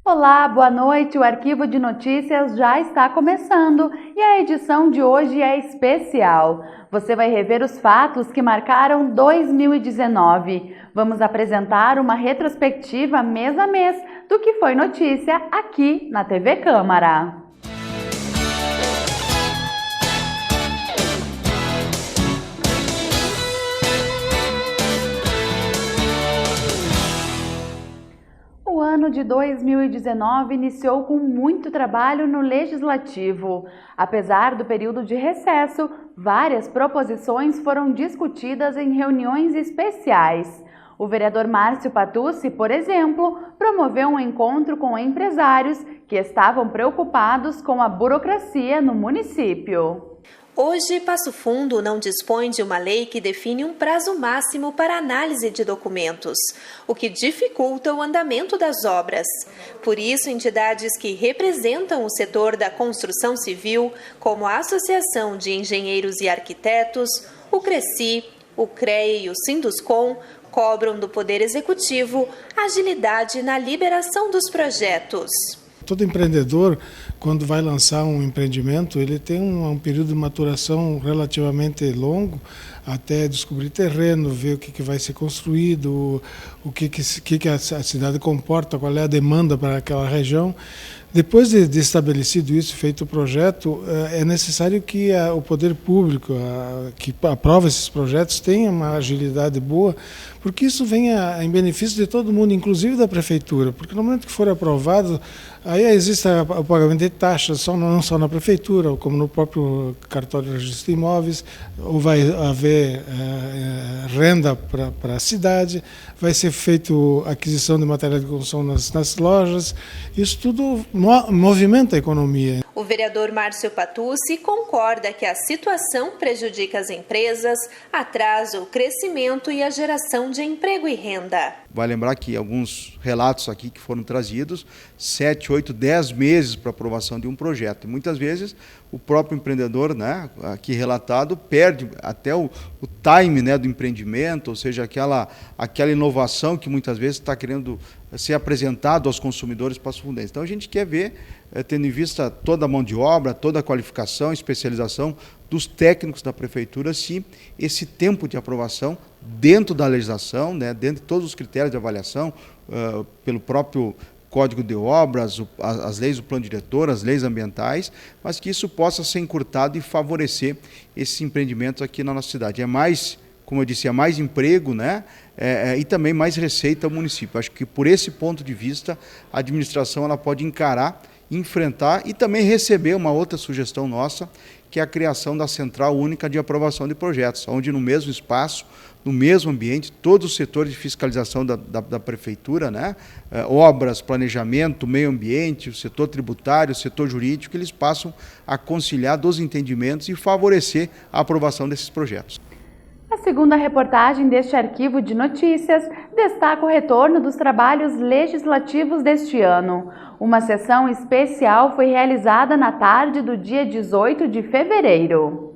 Olá, boa noite. O Arquivo de Notícias já está começando e a edição de hoje é especial. Você vai rever os fatos que marcaram 2019. Vamos apresentar uma retrospectiva mês a mês do que foi notícia aqui na TV Câmara. O ano de 2019 iniciou com muito trabalho no Legislativo. Apesar do período de recesso, várias proposições foram discutidas em reuniões especiais. O vereador Márcio Patucci, por exemplo, promoveu um encontro com empresários que estavam preocupados com a burocracia no município. Hoje, Passo Fundo não dispõe de uma lei que define um prazo máximo para análise de documentos, o que dificulta o andamento das obras. Por isso, entidades que representam o setor da construção civil, como a Associação de Engenheiros e Arquitetos, o CRECI, o CREA e o Sinduscom, cobram do Poder Executivo agilidade na liberação dos projetos. Todo empreendedor, quando vai lançar um empreendimento, ele tem um período de maturação relativamente longo, até descobrir terreno, ver o que vai ser construído, o que a cidade comporta, qual é a demanda para aquela região. Depois de estabelecido isso, feito o projeto, é necessário que o poder público, que aprova esses projetos, tenha uma agilidade boa, porque isso venha em benefício de todo mundo, inclusive da prefeitura, porque no momento que for aprovado, aí existe o pagamento de taxas, não só na prefeitura, como no próprio cartório de registro de imóveis, ou vai haver renda para a cidade, vai ser feito aquisição de material de construção nas lojas, isso tudo movimenta a economia. O vereador Márcio Patucci concorda que a situação prejudica as empresas, atrasa o crescimento e a geração de emprego e renda. Vai lembrar que alguns relatos aqui que foram trazidos, 7, 8, 10 meses para aprovação de um projeto. E muitas vezes o próprio empreendedor, né, aqui relatado, perde até o time, né, do empreendimento, ou seja, aquela inovação que muitas vezes está querendo ser apresentado aos consumidores passofundentes. Então a gente quer ver, tendo em vista toda a mão de obra, toda a qualificação, especialização dos técnicos da prefeitura, se esse tempo de aprovação dentro da legislação, né, dentro de todos os critérios de avaliação, pelo próprio Código de Obras, as leis do plano diretor, as leis ambientais, mas que isso possa ser encurtado e favorecer esses empreendimentos aqui na nossa cidade. É mais, como eu disse, é mais emprego, né, e também mais receita ao município. Acho que por esse ponto de vista, a administração ela pode encarar, enfrentar e também receber uma outra sugestão nossa, que é a criação da Central Única de Aprovação de Projetos, onde no mesmo espaço, no mesmo ambiente, todos os setores de fiscalização da prefeitura, né, obras, planejamento, meio ambiente, o setor tributário, o setor jurídico, eles passam a conciliar dos entendimentos e favorecer a aprovação desses projetos. A segunda reportagem deste arquivo de notícias destaca o retorno dos trabalhos legislativos deste ano. Uma sessão especial foi realizada na tarde do dia 18 de fevereiro.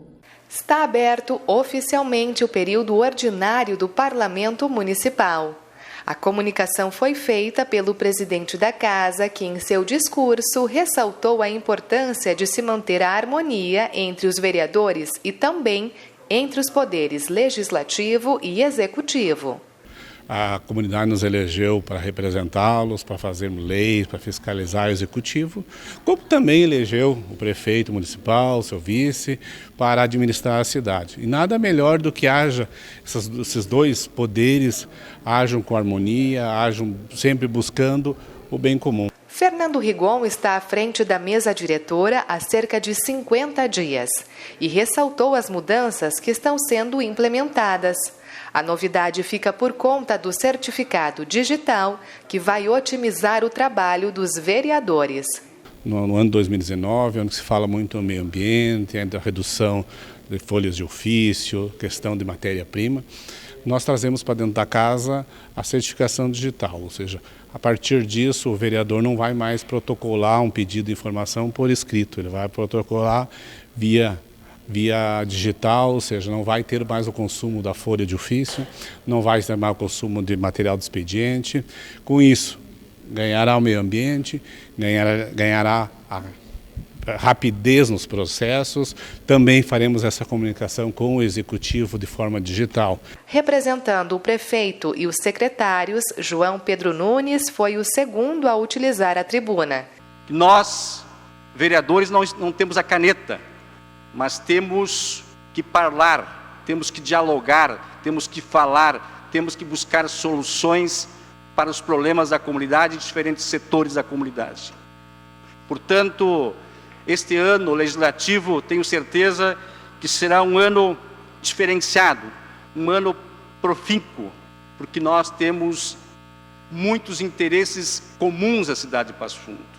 Está aberto oficialmente o período ordinário do Parlamento Municipal. A comunicação foi feita pelo presidente da Casa, que em seu discurso ressaltou a importância de se manter a harmonia entre os vereadores e também entre os poderes legislativo e executivo. A comunidade nos elegeu para representá-los, para fazermos leis, para fiscalizar o executivo, como também elegeu o prefeito municipal, seu vice, para administrar a cidade. E nada melhor do que haja esses dois poderes, ajam com harmonia, ajam sempre buscando o bem comum. Fernando Rigon está à frente da mesa diretora há cerca de 50 dias e ressaltou as mudanças que estão sendo implementadas. A novidade fica por conta do certificado digital, que vai otimizar o trabalho dos vereadores. No ano 2019, onde se fala muito do meio ambiente, da redução de folhas de ofício, questão de matéria-prima, nós trazemos para dentro da casa a certificação digital, ou seja, a partir disso o vereador não vai mais protocolar um pedido de informação por escrito, ele vai protocolar via digital, ou seja, não vai ter mais o consumo da folha de ofício, não vai ter mais o consumo de material de expediente. Com isso, ganhará o meio ambiente, ganhará a rapidez nos processos. Também faremos essa comunicação com o Executivo de forma digital. Representando o prefeito e os secretários, João Pedro Nunes foi o segundo a utilizar a tribuna. Nós, vereadores, não temos a caneta, mas temos que falar, temos que dialogar, temos que falar, temos que buscar soluções para os problemas da comunidade e diferentes setores da comunidade. Portanto, este ano legislativo, tenho certeza que será um ano diferenciado, um ano profícuo, porque nós temos muitos interesses comuns à cidade de Passo Fundo.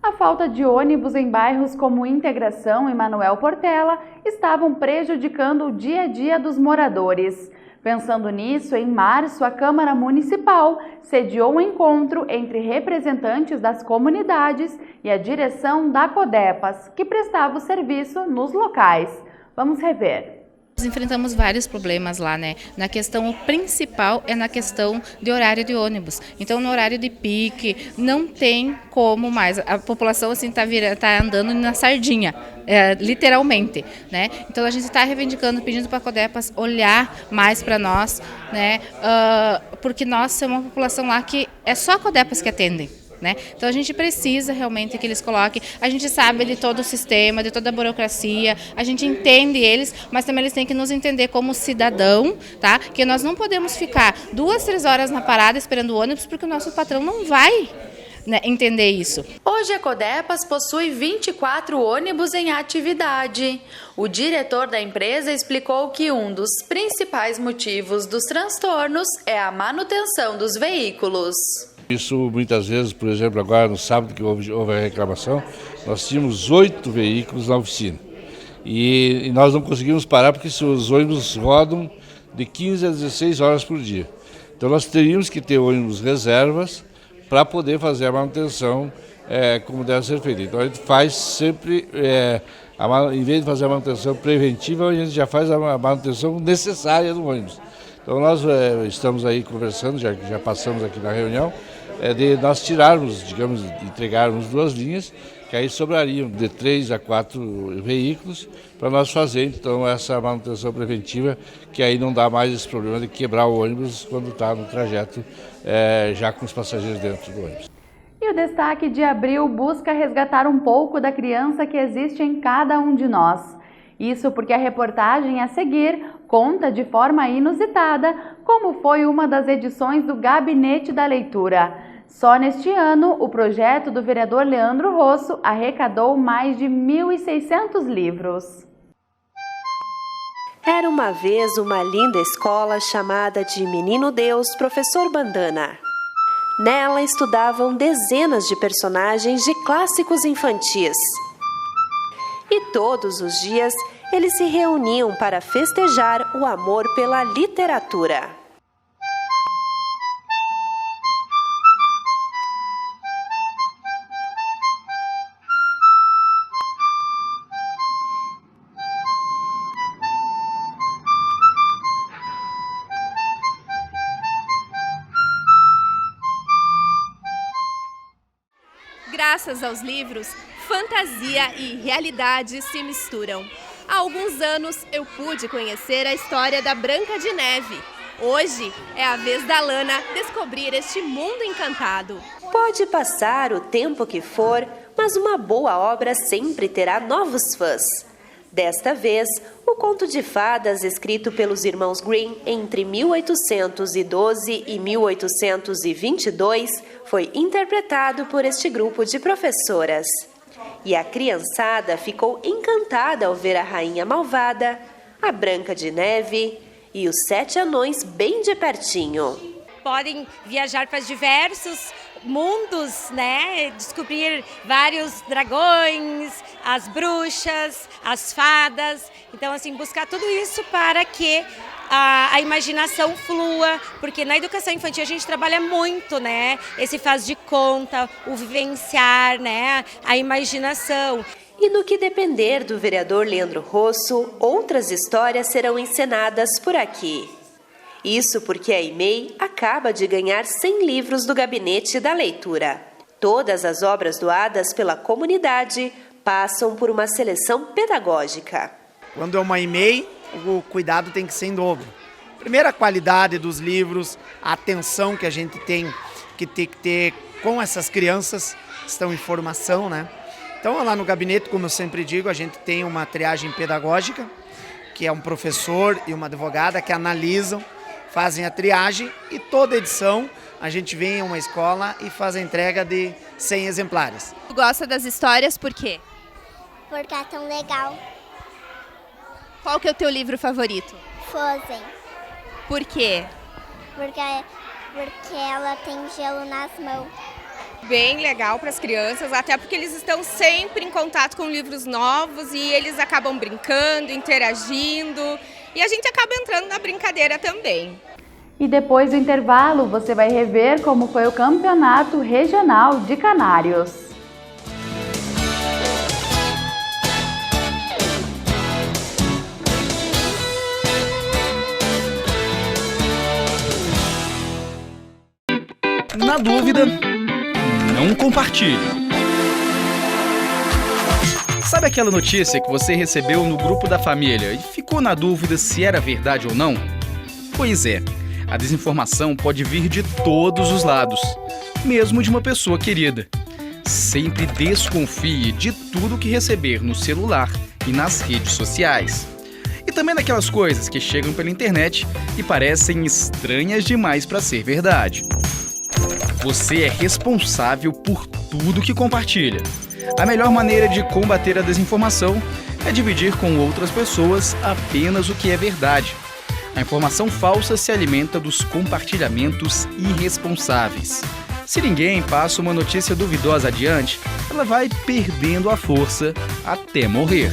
A falta de ônibus em bairros como Integração e Manuel Portela estavam prejudicando o dia a dia dos moradores. Pensando nisso, em março, a Câmara Municipal sediou um encontro entre representantes das comunidades e a direção da Codepas, que prestava o serviço nos locais. Vamos rever. Nós enfrentamos vários problemas lá, né? Na questão principal é na questão de horário de ônibus. Então, no horário de pique, não tem como mais. A população assim tá andando na sardinha, literalmente, né? Então, a gente está reivindicando, pedindo para a Codepas olhar mais para nós, né? Porque nós somos uma população lá que é só a Codepas que atende. Né? Então a gente precisa realmente que eles coloquem, a gente sabe de todo o sistema, de toda a burocracia, a gente entende eles, mas também eles têm que nos entender como cidadão, tá? Que nós não podemos ficar 2, 3 horas na parada esperando o ônibus porque o nosso patrão não vai, né, entender isso. Hoje a Codepas possui 24 ônibus em atividade. O diretor da empresa explicou que um dos principais motivos dos transtornos é a manutenção dos veículos. Isso muitas vezes, por exemplo, agora no sábado que houve a reclamação, nós tínhamos 8 veículos na oficina. E nós não conseguimos parar porque os ônibus rodam de 15 a 16 horas por dia. Então nós teríamos que ter ônibus reservas para poder fazer a manutenção como deve ser feita. Então a gente faz sempre, em vez de fazer a manutenção preventiva, a gente já faz a manutenção necessária do ônibus. Então nós estamos aí conversando, já passamos aqui na reunião, de nós tirarmos, digamos, entregarmos 2 linhas, que aí sobrariam de 3 a 4 veículos, para nós fazer então essa manutenção preventiva, que aí não dá mais esse problema de quebrar o ônibus quando está no trajeto, já com os passageiros dentro do ônibus. E o destaque de abril busca resgatar um pouco da criança que existe em cada um de nós. Isso porque a reportagem a seguir conta de forma inusitada como foi uma das edições do Gabinete da Leitura. Só neste ano, o projeto do vereador Leandro Rosso arrecadou mais de 1.600 livros. Era uma vez uma linda escola chamada de Menino Deus Professor Bandana. Nela estudavam dezenas de personagens de clássicos infantis. E todos os dias eles se reuniam para festejar o amor pela literatura. Graças aos livros, fantasia e realidade se misturam. Há alguns anos eu pude conhecer a história da Branca de Neve. Hoje é a vez da Lana descobrir este mundo encantado. Pode passar o tempo que for, mas uma boa obra sempre terá novos fãs. Desta vez, o conto de fadas escrito pelos irmãos Grimm entre 1812 e 1822 foi interpretado por este grupo de professoras. E a criançada ficou encantada ao ver a Rainha Malvada, a Branca de Neve e os 7 anões bem de pertinho. Podem viajar para diversos mundos, né? Descobrir vários dragões, as bruxas, as fadas. Então, assim, buscar tudo isso para que a imaginação flua, porque na educação infantil a gente trabalha muito, né? Esse faz de conta, o vivenciar, né? A imaginação. E no que depender do vereador Leandro Rosso, outras histórias serão encenadas por aqui. Isso porque a EMEI acaba de ganhar 100 livros do Gabinete da Leitura. Todas as obras doadas pela comunidade passam por uma seleção pedagógica. Quando é uma EMEI, o cuidado tem que ser em dobro. Primeiro, a qualidade dos livros, a atenção que a gente tem que ter com essas crianças que estão em formação, né? Então, lá no gabinete, como eu sempre digo, a gente tem uma triagem pedagógica, que é um professor e uma advogada que analisam, fazem a triagem e toda edição a gente vem a uma escola e faz a entrega de 100 exemplares. Tu gosta das histórias por quê? Porque é tão legal. Qual que é o teu livro favorito? Frozen. Por quê? Porque ela tem gelo nas mãos. Bem legal para as crianças, até porque eles estão sempre em contato com livros novos e eles acabam brincando, interagindo e a gente acaba entrando na brincadeira também. E depois do intervalo, você vai rever como foi o Campeonato Regional de Canários. Na dúvida, não compartilhe. Sabe aquela notícia que você recebeu no grupo da família e ficou na dúvida se era verdade ou não? Pois é, a desinformação pode vir de todos os lados, mesmo de uma pessoa querida. Sempre desconfie de tudo que receber no celular e nas redes sociais. E também daquelas coisas que chegam pela internet e parecem estranhas demais para ser verdade. Você é responsável por tudo que compartilha. A melhor maneira de combater a desinformação é dividir com outras pessoas apenas o que é verdade. A informação falsa se alimenta dos compartilhamentos irresponsáveis. Se ninguém passa uma notícia duvidosa adiante, ela vai perdendo a força até morrer.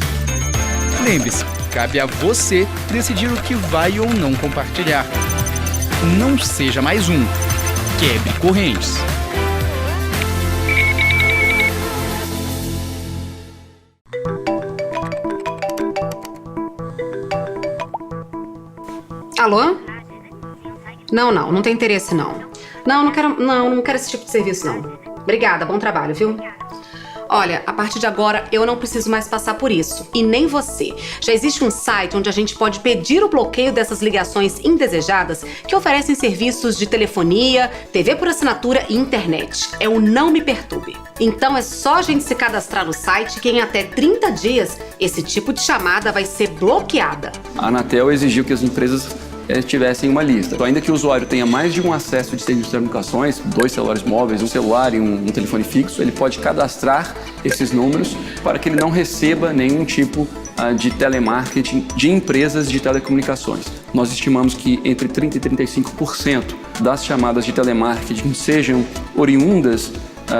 Lembre-se, cabe a você decidir o que vai ou não compartilhar. Não seja mais um. Quebre correntes. Alô? Não tem interesse não. Não quero esse tipo de serviço não. Obrigada, bom trabalho, viu? Olha, a partir de agora eu não preciso mais passar por isso. E nem você. Já existe um site onde a gente pode pedir o bloqueio dessas ligações indesejadas que oferecem serviços de telefonia, TV por assinatura e internet. É o Não Me Perturbe. Então é só a gente se cadastrar no site que em até 30 dias esse tipo de chamada vai ser bloqueada. A Anatel exigiu que as empresas tivessem uma lista. Então, ainda que o usuário tenha mais de um acesso de serviços de telecomunicações, 2 celulares móveis, um celular e um telefone fixo, ele pode cadastrar esses números para que ele não receba nenhum tipo de telemarketing de empresas de telecomunicações. Nós estimamos que entre 30% e 35% das chamadas de telemarketing sejam oriundas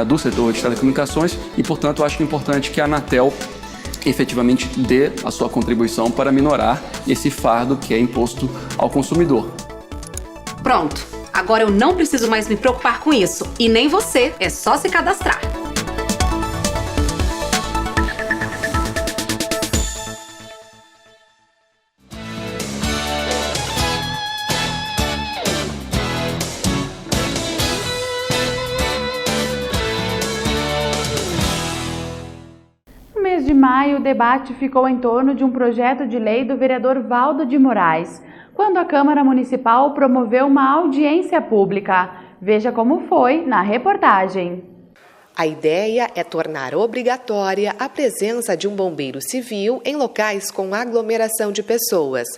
do setor de telecomunicações e, portanto, acho importante que a Anatel efetivamente dê a sua contribuição para minorar esse fardo que é imposto ao consumidor. Pronto, agora eu não preciso mais me preocupar com isso. E nem você, é só se cadastrar. No mês de maio, o debate ficou em torno de um projeto de lei do vereador Valdo de Moraes, quando a Câmara Municipal promoveu uma audiência pública. Veja como foi na reportagem. A ideia é tornar obrigatória a presença de um bombeiro civil em locais com aglomeração de pessoas,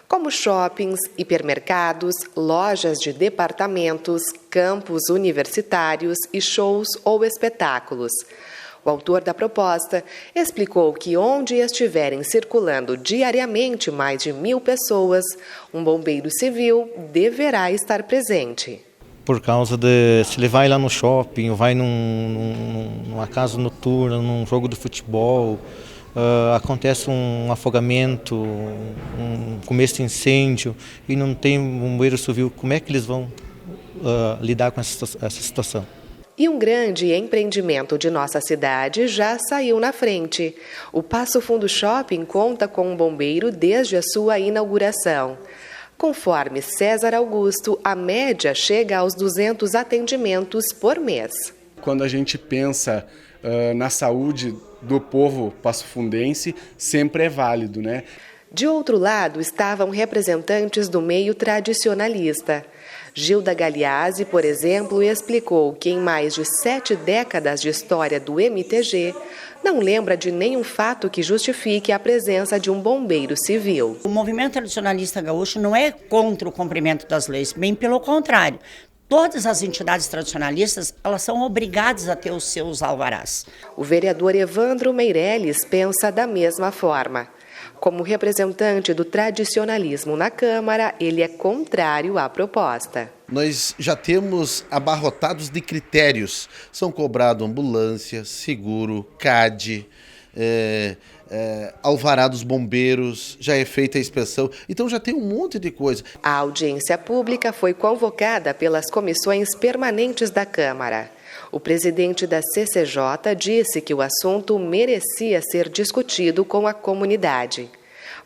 como shoppings, hipermercados, lojas de departamentos, campos universitários e shows ou espetáculos. O autor da proposta explicou que onde estiverem circulando diariamente mais de 1.000 pessoas, um bombeiro civil deverá estar presente. Por causa se ele vai lá no shopping, ou vai numa casa noturna, num jogo de futebol, acontece um afogamento, um começo de incêndio e não tem bombeiro civil, como é que eles vão lidar com essa situação? E um grande empreendimento de nossa cidade já saiu na frente. O Passo Fundo Shopping conta com um bombeiro desde a sua inauguração. Conforme César Augusto, a média chega aos 200 atendimentos por mês. Quando a gente pensa na saúde do povo passofundense, sempre é válido, né? De outro lado, estavam representantes do meio tradicionalista. Gilda Galeazzi, por exemplo, explicou que em mais de 7 décadas de história do MTG, não lembra de nenhum fato que justifique a presença de um bombeiro civil. O movimento tradicionalista gaúcho não é contra o cumprimento das leis, bem pelo contrário. Todas as entidades tradicionalistas, elas são obrigadas a ter os seus alvarás. O vereador Evandro Meirelles pensa da mesma forma. Como representante do tradicionalismo na Câmara, ele é contrário à proposta. Nós já temos abarrotados de critérios. São cobrados ambulância, seguro, CAD, alvará dos bombeiros, já é feita a inspeção. Então já tem um monte de coisa. A audiência pública foi convocada pelas comissões permanentes da Câmara. O presidente da CCJ disse que o assunto merecia ser discutido com a comunidade.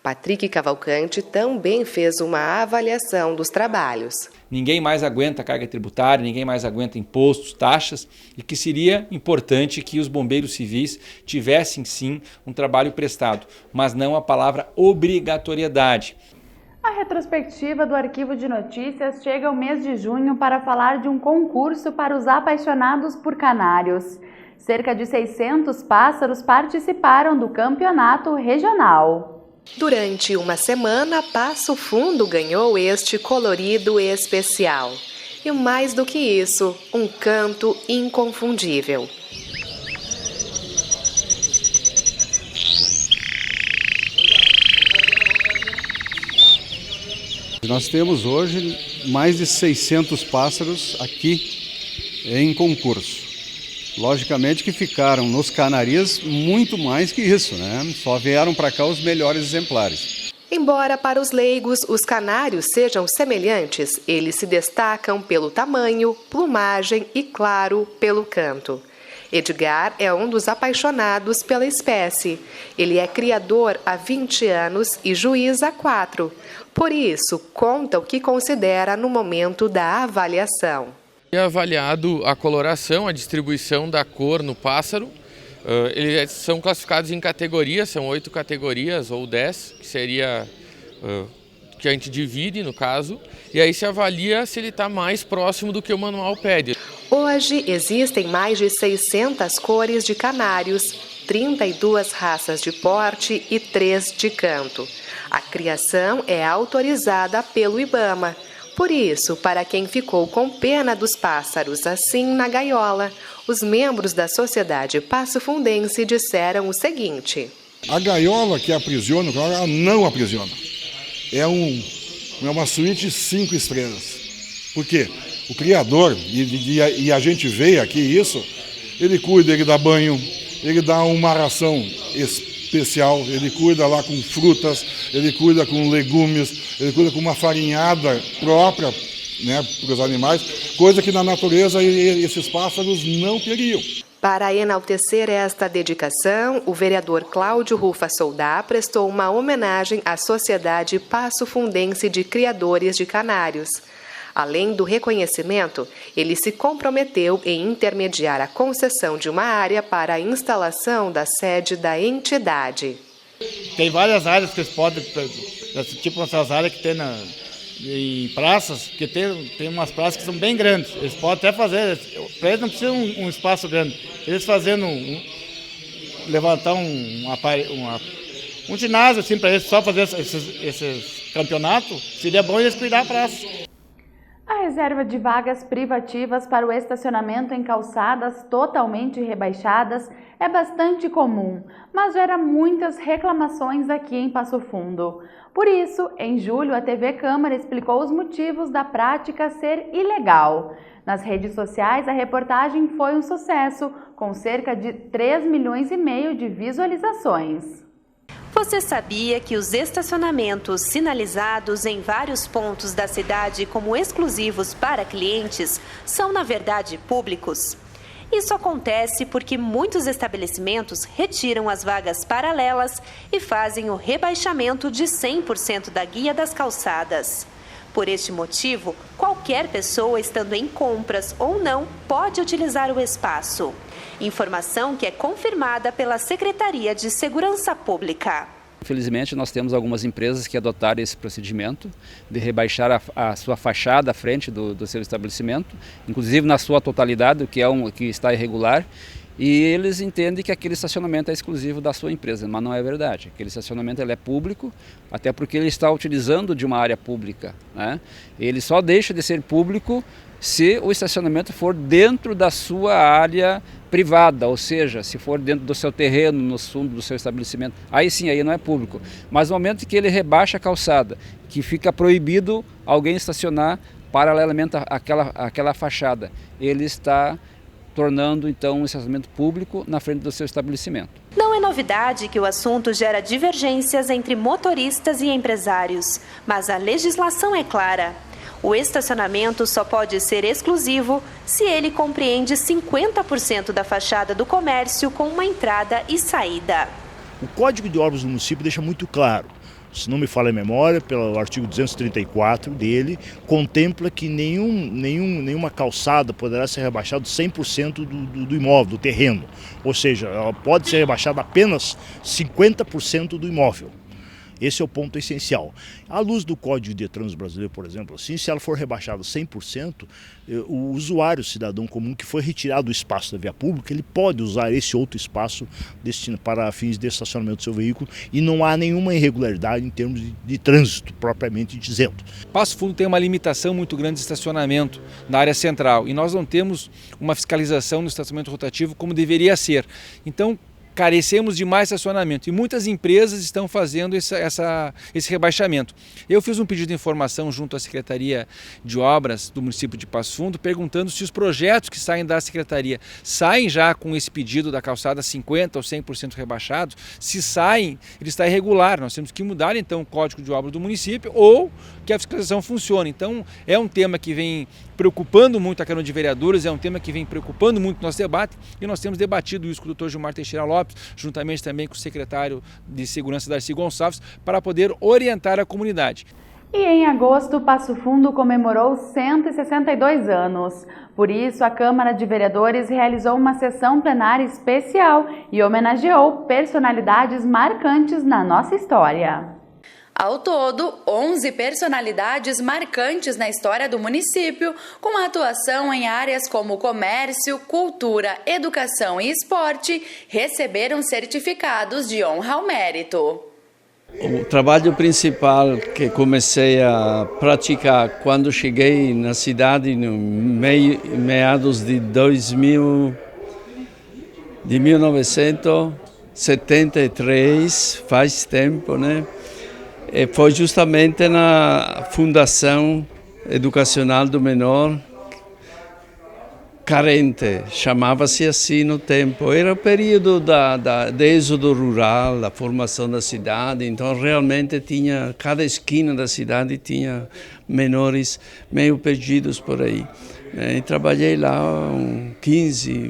Patrick Cavalcante também fez uma avaliação dos trabalhos. Ninguém mais aguenta carga tributária, ninguém mais aguenta impostos, taxas, e que seria importante que os bombeiros civis tivessem sim um trabalho prestado, mas não a palavra obrigatoriedade. A retrospectiva do Arquivo de Notícias chega ao mês de junho para falar de um concurso para os apaixonados por canários. Cerca de 600 pássaros participaram do campeonato regional. Durante uma semana, Passo Fundo ganhou este colorido especial. E mais do que isso, um canto inconfundível. Nós temos hoje mais de 600 pássaros aqui em concurso. Logicamente que ficaram nos Canarias muito mais que isso, né? Só vieram para cá os melhores exemplares. Embora para os leigos os canários sejam semelhantes, eles se destacam pelo tamanho, plumagem e, claro, pelo canto. Edgar é um dos apaixonados pela espécie. Ele é criador há 20 anos e juiz há 4. Por isso, conta o que considera no momento da avaliação. É avaliado a coloração, a distribuição da cor no pássaro. Eles são classificados em categorias, são 8 categorias ou 10, que seria que a gente divide no caso, e aí se avalia se ele está mais próximo do que o manual pede. Hoje existem mais de 600 cores de canários, 32 raças de porte e 3 de canto. A criação é autorizada pelo IBAMA. Por isso, para quem ficou com pena dos pássaros assim na gaiola, os membros da Sociedade Passofundense disseram o seguinte: a gaiola que aprisiona, ela não aprisiona. É uma suíte 5 estrelas. Por quê? O criador, e a gente vê aqui isso, ele cuida, ele dá banho, ele dá uma ração especial, ele cuida lá com frutas, ele cuida com legumes, ele cuida com uma farinhada própria, né, para os animais, coisa que na natureza esses pássaros não teriam. Para enaltecer esta dedicação, o vereador Cláudio Rufa Soldá prestou uma homenagem à Sociedade Passofundense de Criadores de Canários. Além do reconhecimento, ele se comprometeu em intermediar a concessão de uma área para a instalação da sede da entidade. Tem várias áreas que eles podem, tipo essas áreas que tem em praças, que tem umas praças que são bem grandes. Eles podem até fazer, para eles não precisa um espaço grande. Eles fazendo, levantar um ginásio assim, para eles só fazer esses campeonatos, seria bom eles cuidar da praça. A reserva de vagas privativas para o estacionamento em calçadas totalmente rebaixadas é bastante comum, mas gera muitas reclamações aqui em Passo Fundo. Por isso, em julho, a TV Câmara explicou os motivos da prática ser ilegal. Nas redes sociais, a reportagem foi um sucesso, com cerca de 3,5 milhões de visualizações. Você sabia que os estacionamentos sinalizados em vários pontos da cidade como exclusivos para clientes são, na verdade, públicos? Isso acontece porque muitos estabelecimentos retiram as vagas paralelas e fazem o rebaixamento de 100% da guia das calçadas. Por este motivo, qualquer pessoa estando em compras ou não pode utilizar o espaço. Informação que é confirmada pela Secretaria de Segurança Pública. Infelizmente, nós temos algumas empresas que adotaram esse procedimento de rebaixar a sua fachada à frente do seu estabelecimento, inclusive na sua totalidade, o que está irregular, e eles entendem que aquele estacionamento é exclusivo da sua empresa, mas não é verdade. Aquele estacionamento ele é público, até porque ele está utilizando de uma área pública, né? Ele só deixa de ser público se o estacionamento for dentro da sua área privada, ou seja, se for dentro do seu terreno, no fundo do seu estabelecimento, aí sim, aí não é público. Mas no momento que ele rebaixa a calçada, que fica proibido alguém estacionar paralelamente àquela fachada, ele está tornando então um estacionamento público na frente do seu estabelecimento. Não é novidade que o assunto gera divergências entre motoristas e empresários, mas a legislação é clara. O estacionamento só pode ser exclusivo se ele compreende 50% da fachada do comércio com uma entrada e saída. O Código de Obras do município deixa muito claro, se não me falha a memória, pelo artigo 234 dele, contempla que nenhuma calçada poderá ser rebaixada 100% do imóvel, do terreno. Ou seja, ela pode ser rebaixada apenas 50% do imóvel. Esse é o ponto essencial. À luz do Código de Trânsito Brasileiro, por exemplo, assim, se ela for rebaixada 100%, o usuário, o cidadão comum que foi retirado do espaço da via pública, ele pode usar esse outro espaço para fins de estacionamento do seu veículo e não há nenhuma irregularidade em termos de trânsito, propriamente dizendo. Passo Fundo tem uma limitação muito grande de estacionamento na área central e nós não temos uma fiscalização no estacionamento rotativo como deveria ser. Então, carecemos de mais estacionamento e muitas empresas estão fazendo esse rebaixamento. Eu fiz um pedido de informação junto à Secretaria de Obras do município de Passo Fundo, perguntando se os projetos que saem da Secretaria saem já com esse pedido da calçada 50% ou 100% rebaixados. Se saem, ele está irregular. Nós temos que mudar então o Código de Obras do município ou que a fiscalização funcione. Então é um tema que vem preocupando muito a Câmara de Vereadores, é um tema que vem preocupando muito o nosso debate e nós temos debatido isso com o Dr. Gilmar Teixeira Lopes, juntamente também com o secretário de Segurança, Darcy Gonçalves, para poder orientar a comunidade. E em agosto, Passo Fundo comemorou 162 anos. Por isso, a Câmara de Vereadores realizou uma sessão plenária especial e homenageou personalidades marcantes na nossa história. Ao todo, 11 personalidades marcantes na história do município, com atuação em áreas como comércio, cultura, educação e esporte, receberam certificados de honra ao mérito. O trabalho principal que comecei a praticar quando cheguei na cidade, no meados de 1973, faz tempo, né? Foi justamente na Fundação Educacional do Menor Carente, chamava-se assim no tempo. Era o período de êxodo rural, da formação da cidade, então realmente tinha, cada esquina da cidade tinha menores meio perdidos por aí. E trabalhei lá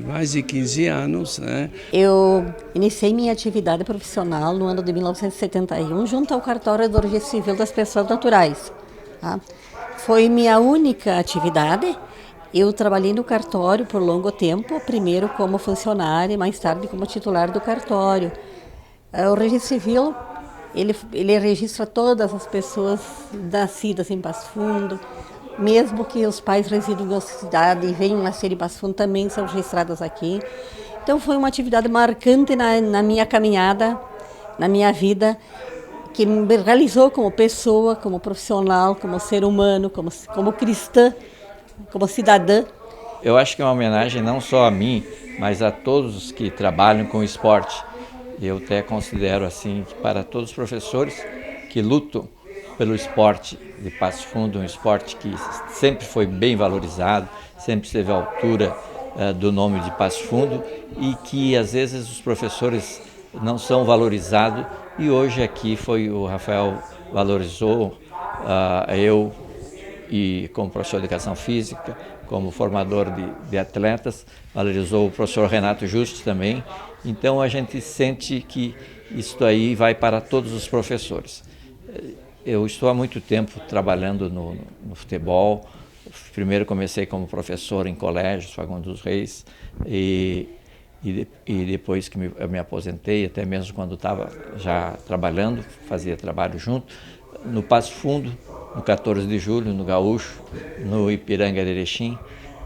mais de 15 anos. Né? Eu iniciei minha atividade profissional no ano de 1971, junto ao cartório do Registro Civil das Pessoas Naturais. Tá? Foi minha única atividade. Eu trabalhei no cartório por longo tempo, primeiro como funcionária e mais tarde como titular do cartório. O Registro Civil, ele registra todas as pessoas nascidas em Passo Fundo, mesmo que os pais residam em outra cidade e venham nascer em Passo Fundo, também são registradas aqui. Então foi uma atividade marcante na minha caminhada, na minha vida, que me realizou como pessoa, como profissional, como ser humano, como cristã, como cidadã. Eu acho que é uma homenagem não só a mim, mas a todos os que trabalham com esporte. Eu até considero assim que para todos os professores que lutam pelo esporte de Passo Fundo, um esporte que sempre foi bem valorizado, sempre esteve à altura do nome de Passo Fundo e que às vezes os professores não são valorizados e hoje aqui foi o Rafael valorizou, eu e como professor de educação física, como formador de atletas, valorizou o professor Renato Justo também. Então a gente sente que isso aí vai para todos os professores. Eu estou há muito tempo trabalhando no futebol. Primeiro comecei como professor em colégio, Fagundes dos Reis, e depois que eu me aposentei, até mesmo quando estava já trabalhando, fazia trabalho junto, no Passo Fundo, no 14 de Julho, no Gaúcho, no Ipiranga de Erechim,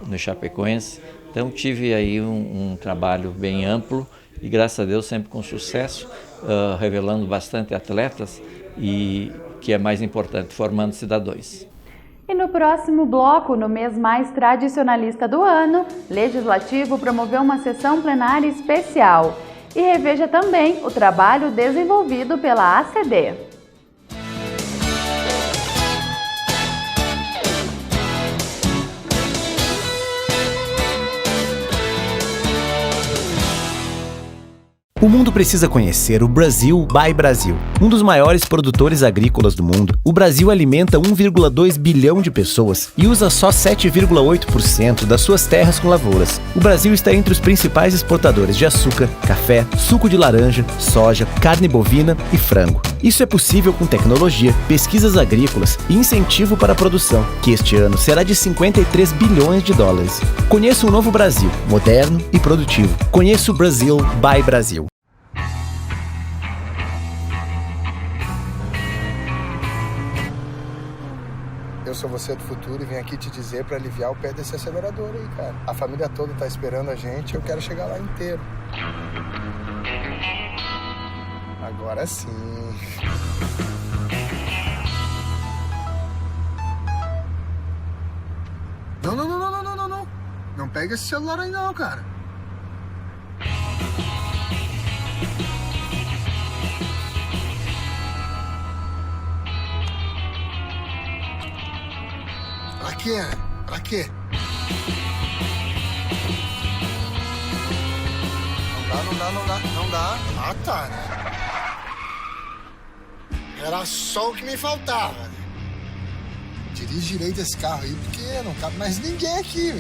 no Chapecoense. Então tive aí um trabalho bem amplo e, graças a Deus, sempre com sucesso, revelando bastante atletas e, que é mais importante, formando cidadãos. E no próximo bloco, no mês mais tradicionalista do ano, Legislativo promoveu uma sessão plenária especial. E reveja também o trabalho desenvolvido pela ACD. O mundo precisa conhecer o Brasil by Brasil. Um dos maiores produtores agrícolas do mundo, o Brasil alimenta 1,2 bilhão de pessoas e usa só 7,8% das suas terras com lavouras. O Brasil está entre os principais exportadores de açúcar, café, suco de laranja, soja, carne bovina e frango. Isso é possível com tecnologia, pesquisas agrícolas e incentivo para a produção, que este ano será de 53 bilhões de dólares. Conheça um novo Brasil, moderno e produtivo. Conheça o Brasil by Brasil. Eu sou você do futuro e vim aqui te dizer para aliviar o pé desse acelerador aí, cara. A família toda tá esperando a gente e eu quero chegar lá inteiro. Agora sim. Não. Não pega esse celular aí não, cara. Pra quê? Não dá. Ah, tá. Era só o que me faltava. Dirige direito esse carro aí, porque não cabe mais ninguém aqui.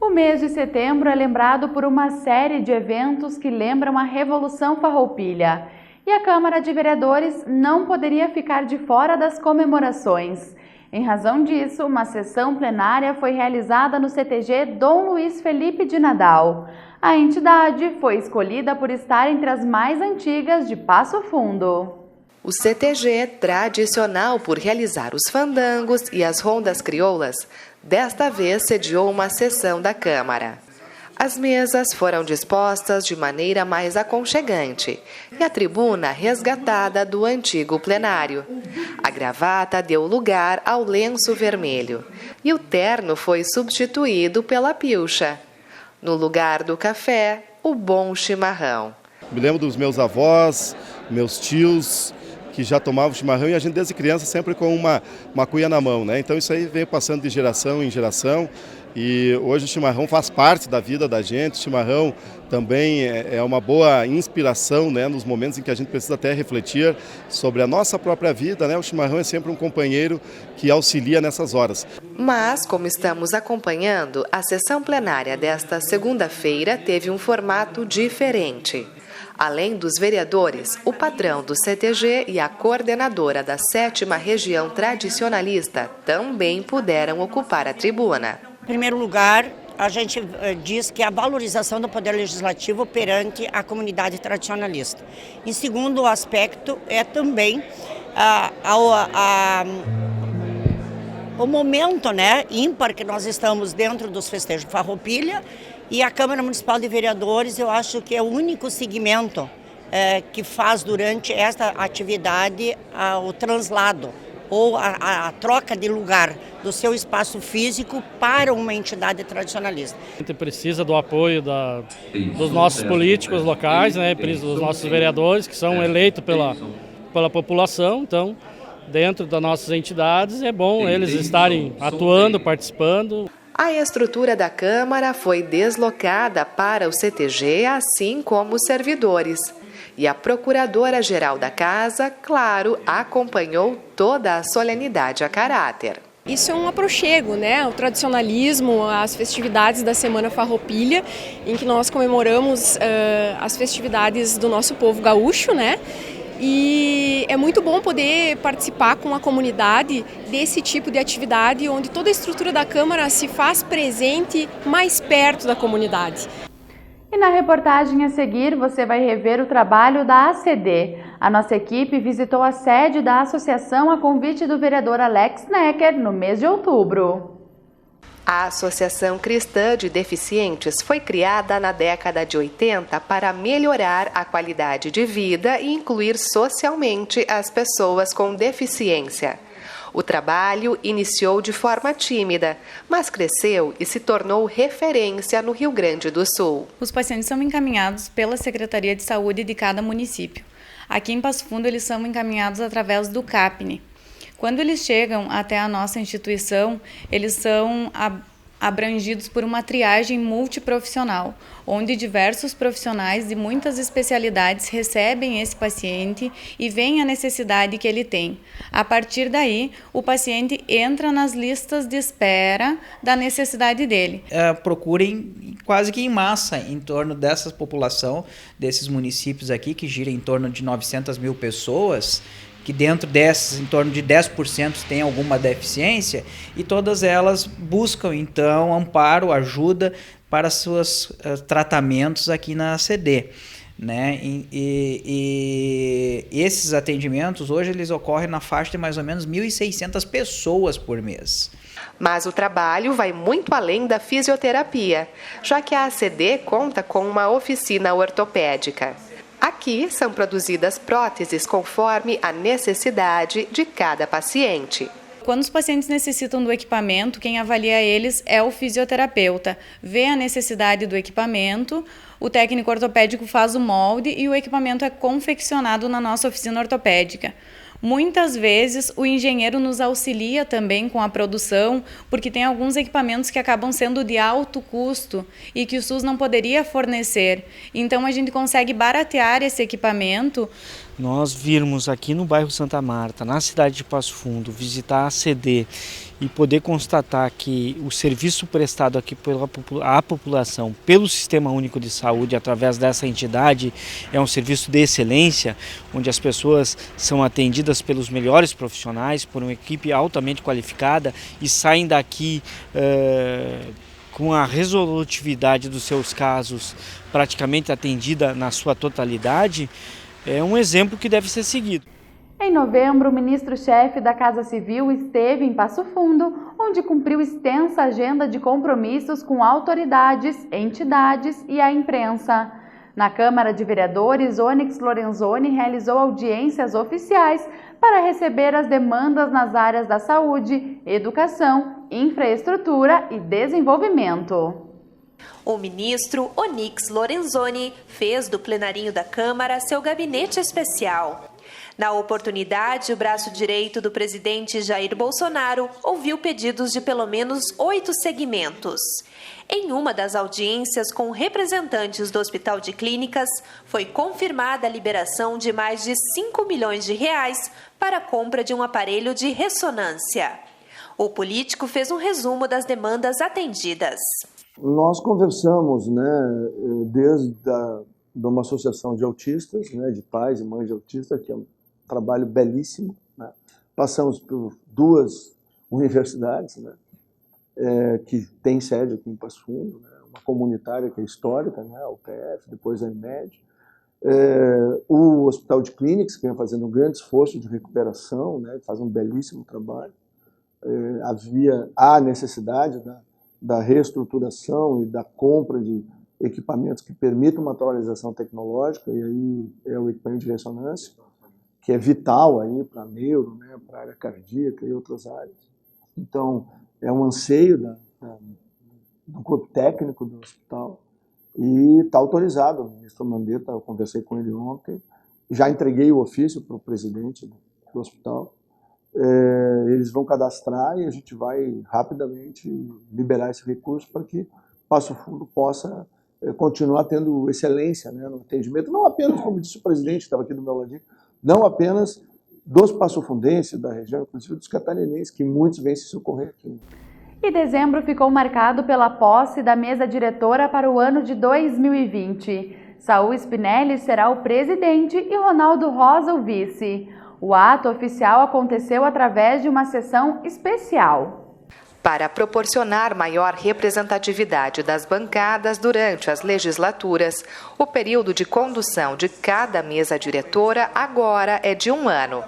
O mês de setembro é lembrado por uma série de eventos que lembram a Revolução Farroupilha. E a Câmara de Vereadores não poderia ficar de fora das comemorações. Em razão disso, uma sessão plenária foi realizada no CTG Dom Luiz Felipe de Nadal. A entidade foi escolhida por estar entre as mais antigas de Passo Fundo. O CTG, tradicional por realizar os fandangos e as rondas crioulas, desta vez sediou uma sessão da Câmara. As mesas foram dispostas de maneira mais aconchegante e a tribuna resgatada do antigo plenário. A gravata deu lugar ao lenço vermelho e o terno foi substituído pela pilcha. No lugar do café, o bom chimarrão. Me lembro dos meus avós, meus tios, que já tomavam chimarrão e a gente desde criança sempre com uma cuia na mão, né? Então isso aí vem passando de geração em geração e hoje o chimarrão faz parte da vida da gente. O chimarrão também é uma boa inspiração, né, nos momentos em que a gente precisa até refletir sobre a nossa própria vida, né? O chimarrão é sempre um companheiro que auxilia nessas horas. Mas, como estamos acompanhando, a sessão plenária desta segunda-feira teve um formato diferente. Além dos vereadores, o patrão do CTG e a coordenadora da 7ª Região Tradicionalista também puderam ocupar a tribuna. Em primeiro lugar, a gente diz que a valorização do Poder Legislativo perante a comunidade tradicionalista. Em segundo aspecto, é também o momento, né, ímpar que nós estamos dentro dos festejos de Farroupilha. E a Câmara Municipal de Vereadores, eu acho que é o único segmento que faz durante esta atividade o translado ou a troca de lugar do seu espaço físico para uma entidade tradicionalista. A gente precisa do apoio dos nossos políticos locais, né, dos nossos vereadores, que são eleitos pela população. Então, dentro das nossas entidades, é bom eles estarem atuando, participando. A estrutura da Câmara foi deslocada para o CTG, assim como os servidores. E a procuradora-geral da casa, claro, acompanhou toda a solenidade a caráter. Isso é um aproxego, né? O tradicionalismo, as festividades da Semana Farroupilha, em que nós comemoramos as festividades do nosso povo gaúcho, né? E é muito bom poder participar com a comunidade desse tipo de atividade, onde toda a estrutura da Câmara se faz presente mais perto da comunidade. E na reportagem a seguir você vai rever o trabalho da ACD. A nossa equipe visitou a sede da associação a convite do vereador Alex Necker no mês de outubro. A Associação Cristã de Deficientes foi criada na década de 80 para melhorar a qualidade de vida e incluir socialmente as pessoas com deficiência. O trabalho iniciou de forma tímida, mas cresceu e se tornou referência no Rio Grande do Sul. Os pacientes são encaminhados pela Secretaria de Saúde de cada município. Aqui em Passo Fundo, eles são encaminhados através do CAPNE. Quando eles chegam até a nossa instituição, eles são abrangidos por uma triagem multiprofissional, onde diversos profissionais de muitas especialidades recebem esse paciente e veem a necessidade que ele tem. A partir daí, o paciente entra nas listas de espera da necessidade dele. Procurem quase que em massa em torno dessa população, desses municípios aqui, que gira em torno de 900 mil pessoas, que dentro dessas, em torno de 10% tem alguma deficiência, e todas elas buscam, então, amparo, ajuda para seus tratamentos aqui na ACD. Né? E esses atendimentos, hoje, eles ocorrem na faixa de mais ou menos 1.600 pessoas por mês. Mas o trabalho vai muito além da fisioterapia, já que a ACD conta com uma oficina ortopédica. Aqui são produzidas próteses conforme a necessidade de cada paciente. Quando os pacientes necessitam do equipamento, quem avalia eles é o fisioterapeuta. Vê a necessidade do equipamento, o técnico ortopédico faz o molde e o equipamento é confeccionado na nossa oficina ortopédica. Muitas vezes o engenheiro nos auxilia também com a produção, porque tem alguns equipamentos que acabam sendo de alto custo e que o SUS não poderia fornecer. Então a gente consegue baratear esse equipamento. Nós virmos aqui no bairro Santa Marta, na cidade de Passo Fundo, visitar a ACD e poder constatar que o serviço prestado aqui à população pelo Sistema Único de Saúde, através dessa entidade, é um serviço de excelência, onde as pessoas são atendidas pelos melhores profissionais, por uma equipe altamente qualificada e saem daqui com a resolutividade dos seus casos praticamente atendida na sua totalidade, é um exemplo que deve ser seguido. Em novembro, o ministro-chefe da Casa Civil esteve em Passo Fundo, onde cumpriu extensa agenda de compromissos com autoridades, entidades e a imprensa. Na Câmara de Vereadores, Onyx Lorenzoni realizou audiências oficiais para receber as demandas nas áreas da saúde, educação, infraestrutura e desenvolvimento. O ministro Onyx Lorenzoni fez do plenarinho da Câmara seu gabinete especial. Na oportunidade, o braço direito do presidente Jair Bolsonaro ouviu pedidos de pelo menos 8 segmentos. Em uma das audiências com representantes do Hospital de Clínicas, foi confirmada a liberação de mais de 5 milhões de reais para a compra de um aparelho de ressonância. O político fez um resumo das demandas atendidas. Nós conversamos, desde de uma associação de autistas, de pais e mães de autistas, que é um trabalho belíssimo. Passamos por 2 universidades, que tem sede aqui em Passo Fundo, uma comunitária que é histórica, a UPF, depois a IMED. O Hospital de Clínicas, que vem fazendo um grande esforço de recuperação, faz um belíssimo trabalho. Há necessidade da reestruturação e da compra de equipamentos que permitam uma atualização tecnológica, e aí é o equipamento de ressonância, que é vital aí para a neuro, para a área cardíaca e outras áreas. Então, é um anseio do corpo técnico do hospital e está autorizado. O ministro Mandetta, eu conversei com ele ontem, já entreguei o ofício para o presidente do hospital. Eles vão cadastrar e a gente vai rapidamente liberar esse recurso para que Passo Fundo possa continuar tendo excelência, né, no atendimento, não apenas, como disse o presidente, que estava aqui do meu ladinho, não apenas dos passofundenses da região, inclusive dos catarinenses, que muitos vêm se socorrer aqui. E dezembro ficou marcado pela posse da mesa diretora para o ano de 2020. Saul Spinelli será o presidente e Ronaldo Rosa o vice. O ato oficial aconteceu através de uma sessão especial. Para proporcionar maior representatividade das bancadas durante as legislaturas, o período de condução de cada mesa diretora agora é de 1 ano.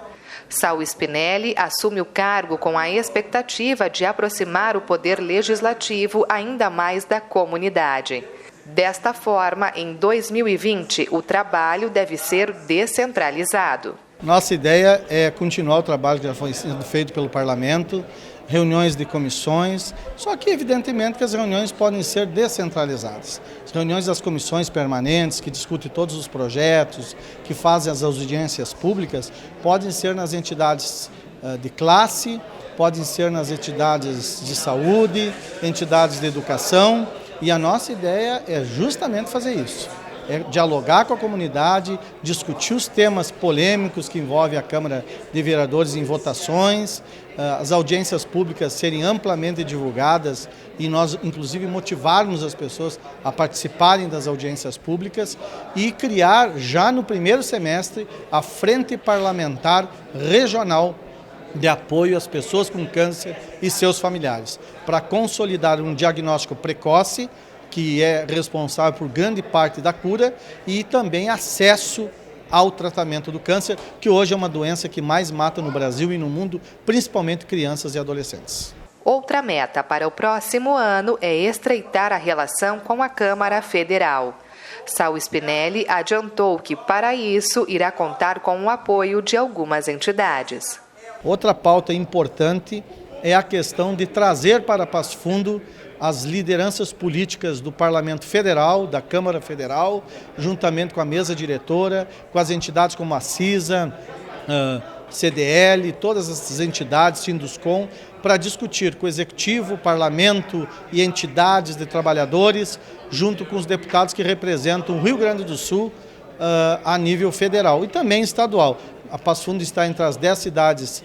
Saul Spinelli assume o cargo com a expectativa de aproximar o poder legislativo ainda mais da comunidade. Desta forma, em 2020, o trabalho deve ser descentralizado. Nossa ideia é continuar o trabalho que já foi sendo feito pelo Parlamento, reuniões de comissões, só que evidentemente que as reuniões podem ser descentralizadas. As reuniões das comissões permanentes, que discutem todos os projetos, que fazem as audiências públicas, podem ser nas entidades de classe, podem ser nas entidades de saúde, entidades de educação, e a nossa ideia é justamente fazer isso. É dialogar com a comunidade, discutir os temas polêmicos que envolvem a Câmara de Vereadores em votações, as audiências públicas serem amplamente divulgadas e nós, inclusive, motivarmos as pessoas a participarem das audiências públicas e criar, já no primeiro semestre, a Frente Parlamentar Regional de apoio às pessoas com câncer e seus familiares, para consolidar um diagnóstico precoce, que é responsável por grande parte da cura, e também acesso ao tratamento do câncer, que hoje é uma doença que mais mata no Brasil e no mundo, principalmente crianças e adolescentes. Outra meta para o próximo ano é estreitar a relação com a Câmara Federal. Saul Spinelli adiantou que, para isso, irá contar com o apoio de algumas entidades. Outra pauta importante é a questão de trazer para Passo Fundo as lideranças políticas do Parlamento Federal, da Câmara Federal, juntamente com a mesa diretora, com as entidades como a CISA, CDL, todas essas entidades, Sinduscom, para discutir com o Executivo, Parlamento e entidades de trabalhadores, junto com os deputados que representam o Rio Grande do Sul a nível federal e também estadual. A Passo Fundo está entre as 10 cidades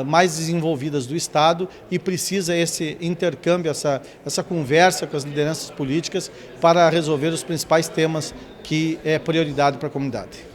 mais desenvolvidas do Estado e precisa esse intercâmbio, essa conversa com as lideranças políticas para resolver os principais temas que é prioridade para a comunidade.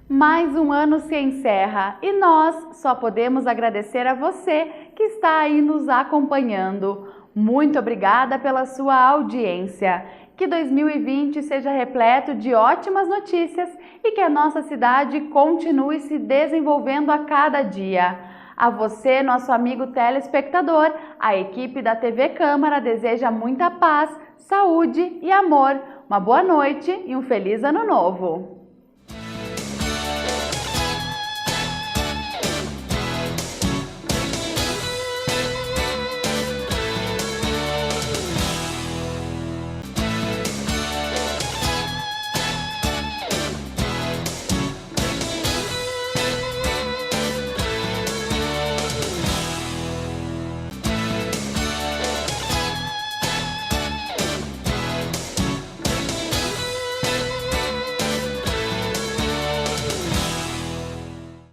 Mais um ano se encerra e nós só podemos agradecer a você que está aí nos acompanhando. Muito obrigada pela sua audiência. Que 2020 seja repleto de ótimas notícias e que a nossa cidade continue se desenvolvendo a cada dia. A você, nosso amigo telespectador, a equipe da TV Câmara deseja muita paz, saúde e amor. Uma boa noite e um feliz ano novo!